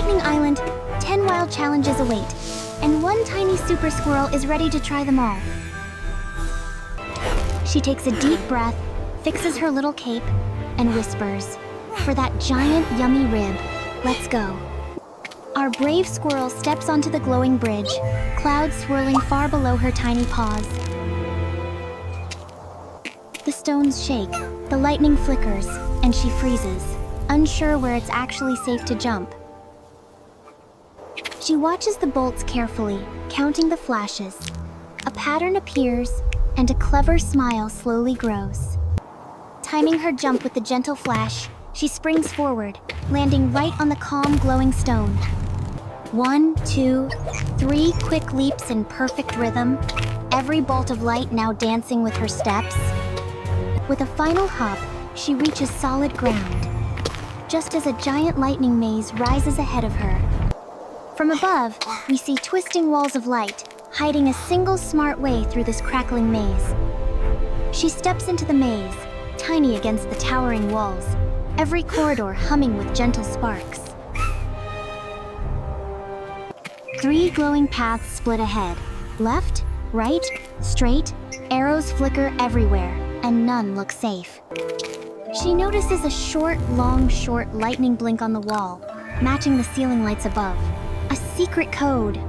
Lightning Island, 10 wild challenges await, and one tiny super squirrel is ready to try them all. She takes a deep breath, fixes her little cape, and whispers, "For that giant, yummy rib, let's go." Our brave squirrel steps onto the glowing bridge, clouds swirling far below her tiny paws. The stones shake, the lightning flickers, and she freezes, unsure where it's actually safe to jump. She watches the bolts carefully, counting the flashes. A pattern appears, and a clever smile slowly grows. Timing her jump with the gentle flash, she springs forward, landing right on the calm, glowing stone. 1, 2, 3 quick leaps in perfect rhythm, every bolt of light now dancing with her steps. With a final hop, she reaches solid ground, just as a giant lightning maze rises ahead of her. From above, we see twisting walls of light, hiding a single smart way through this crackling maze. She steps into the maze, tiny against the towering walls, every corridor humming with gentle sparks. 3 glowing paths split ahead. Left, right, straight, arrows flicker everywhere, and none look safe. She notices a short lightning blink on the wall, matching the ceiling lights above. A secret code.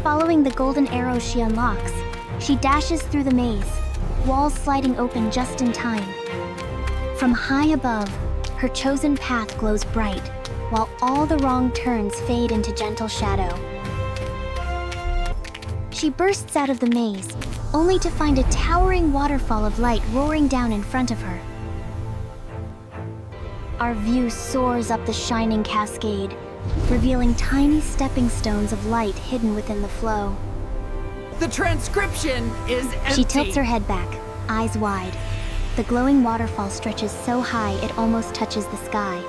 Following the golden arrows she unlocks, she dashes through the maze, walls sliding open just in time. From high above, her chosen path glows bright, while all the wrong turns fade into gentle shadow. She bursts out of the maze, only to find a towering waterfall of light roaring down in front of her. Our view soars up the shining cascade, revealing tiny stepping stones of light hidden within the flow. The transcription is empty. She tilts her head back, eyes wide. The glowing waterfall stretches so high it almost touches the sky.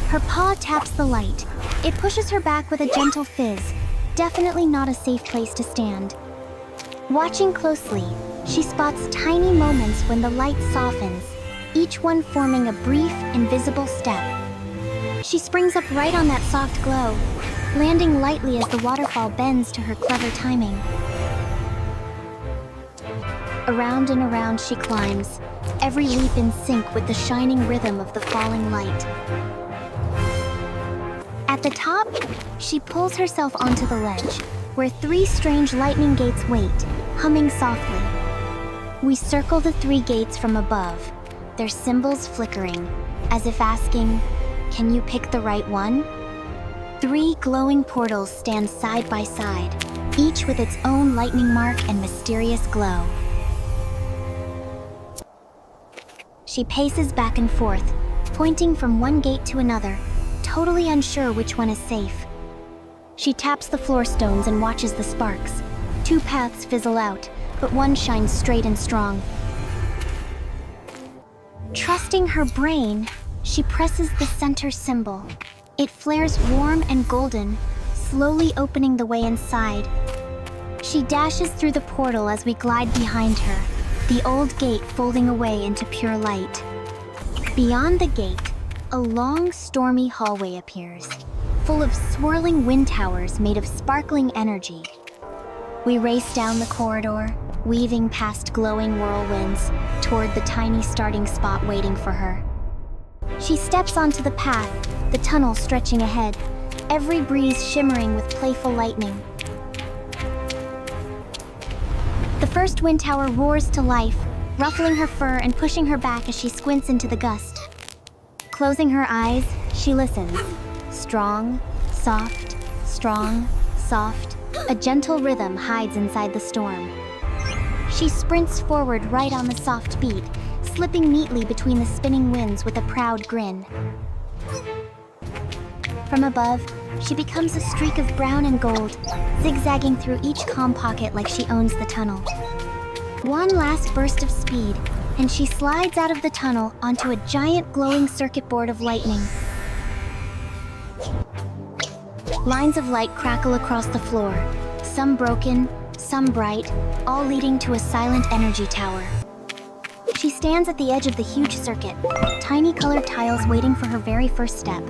Her paw taps the light. It pushes her back with a gentle fizz, definitely not a safe place to stand. Watching closely, she spots tiny moments when the light softens, each one forming a brief, invisible step. She springs up right on that soft glow, landing lightly as the waterfall bends to her clever timing. Around and around she climbs, every leap in sync with the shining rhythm of the falling light. At the top, she pulls herself onto the ledge, where 3 strange lightning gates wait, humming softly. We circle the 3 gates from above, their symbols flickering, as if asking, "Can you pick the right one?" 3 glowing portals stand side by side, each with its own lightning mark and mysterious glow. She paces back and forth, pointing from one gate to another, totally unsure which one is safe. She taps the floor stones and watches the sparks. 2 paths fizzle out, but one shines straight and strong. Trusting her brain, she presses the center symbol. It flares warm and golden, slowly opening the way inside. She dashes through the portal as we glide behind her, the old gate folding away into pure light. Beyond the gate, a long, stormy hallway appears, full of swirling wind towers made of sparkling energy. We race down the corridor, weaving past glowing whirlwinds, toward the tiny starting spot waiting for her. She steps onto the path, the tunnel stretching ahead, every breeze shimmering with playful lightning. The first wind tower roars to life, ruffling her fur and pushing her back as she squints into the gust. Closing her eyes, she listens. Strong, soft, strong, soft. A gentle rhythm hides inside the storm. She sprints forward right on the soft beat, slipping neatly between the spinning winds with a proud grin. From above, she becomes a streak of brown and gold, zigzagging through each calm pocket like she owns the tunnel. One last burst of speed, and she slides out of the tunnel onto a giant glowing circuit board of lightning. Lines of light crackle across the floor, some broken, some bright, all leading to a silent energy tower. She stands at the edge of the huge circuit, tiny colored tiles waiting for her very first step.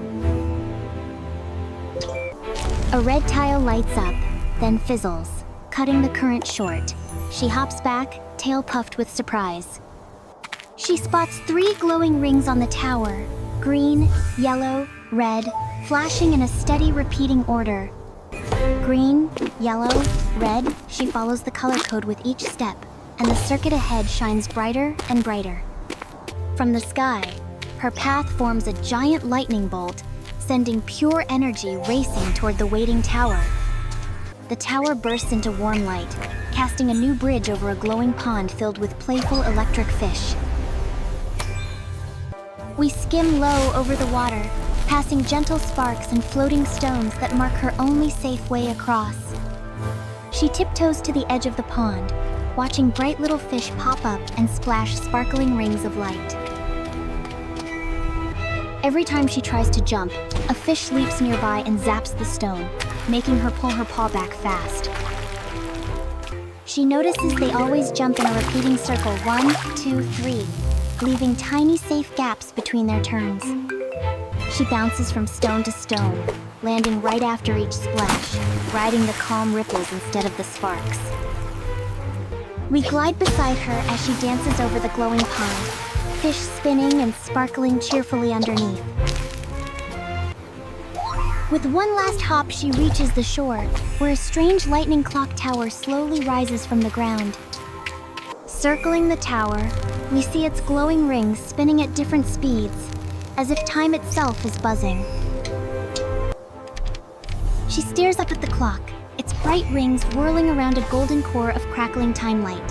A red tile lights up, then fizzles, cutting the current short. She hops back, tail puffed with surprise. She spots 3 glowing rings on the tower, green, yellow, red, flashing in a steady repeating order. Green, yellow, red, she follows the color code with each step, and the circuit ahead shines brighter and brighter. From the sky, her path forms a giant lightning bolt, sending pure energy racing toward the waiting tower. The tower bursts into warm light, casting a new bridge over a glowing pond filled with playful electric fish. We skim low over the water, passing gentle sparks and floating stones that mark her only safe way across. She tiptoes to the edge of the pond, watching bright little fish pop up and splash sparkling rings of light. Every time she tries to jump, a fish leaps nearby and zaps the stone, making her pull her paw back fast. She notices they always jump in a repeating circle 1, 2, 3, leaving tiny safe gaps between their turns. She bounces from stone to stone, landing right after each splash, riding the calm ripples instead of the sparks. We glide beside her as she dances over the glowing pond, fish spinning and sparkling cheerfully underneath. With one last hop, she reaches the shore, where a strange lightning clock tower slowly rises from the ground. Circling the tower, we see its glowing rings spinning at different speeds, as if time itself is buzzing. She stares up at the clock, its bright rings whirling around a golden core of crackling time light.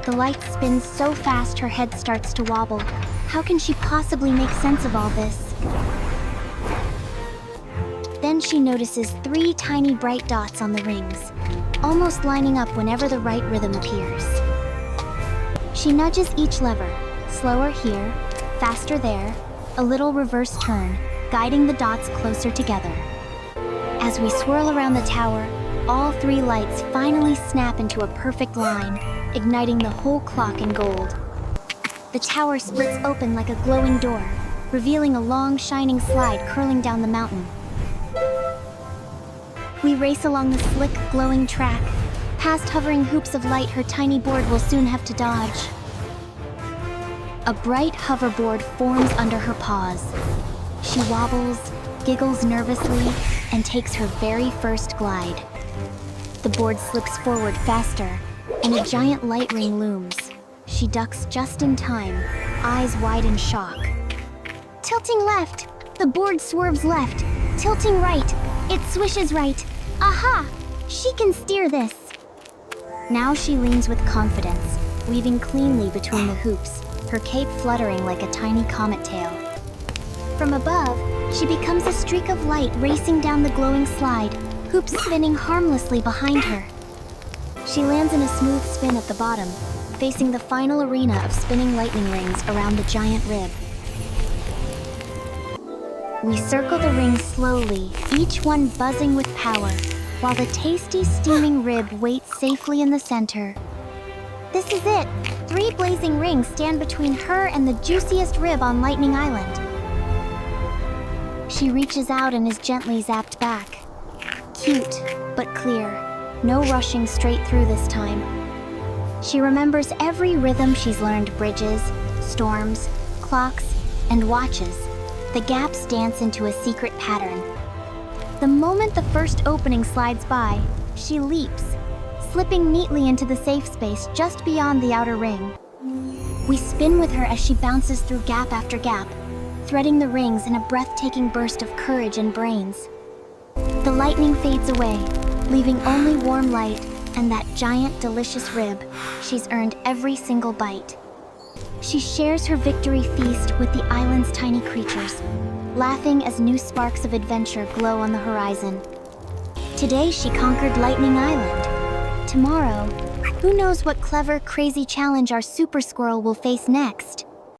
The light spins so fast her head starts to wobble. How can she possibly make sense of all this? Then she notices 3 tiny bright dots on the rings, almost lining up whenever the right rhythm appears. She nudges each lever, slower here, faster there, a little reverse turn, guiding the dots closer together. As we swirl around the tower, all 3 lights finally snap into a perfect line, igniting the whole clock in gold. The tower splits open like a glowing door, revealing a long, shining slide curling down the mountain. We race along the slick, glowing track, past hovering hoops of light her tiny board will soon have to dodge. A bright hoverboard forms under her paws. She wobbles, giggles nervously, and takes her very first glide. The board slips forward faster, and a giant light ring looms. She ducks just in time, eyes wide in shock. Tilting left, the board swerves left. Tilting right, it swishes right. Aha! She can steer this. Now she leans with confidence, weaving cleanly between the hoops, her cape fluttering like a tiny comet tail. From above, she becomes a streak of light racing down the glowing slide, hoops spinning harmlessly behind her. She lands in a smooth spin at the bottom, facing the final arena of spinning lightning rings around the giant rib. We circle the rings slowly, each one buzzing with power, while the tasty, steaming rib waits safely in the center. This is it! 3 blazing rings stand between her and the juiciest rib on Lightning Island. She reaches out and is gently zapped back. Cute, but clear. No rushing straight through this time. She remembers every rhythm she's learned: bridges, storms, clocks, and watches. The gaps dance into a secret pattern. The moment the first opening slides by, she leaps, slipping neatly into the safe space just beyond the outer ring. We spin with her as she bounces through gap after gap, threading the rings in a breathtaking burst of courage and brains. The lightning fades away, leaving only warm light and that giant, delicious rib. She's earned every single bite. She shares her victory feast with the island's tiny creatures, laughing as new sparks of adventure glow on the horizon. Today she conquered Lightning Island. Tomorrow, who knows what clever, crazy challenge our Super Squirrel will face next?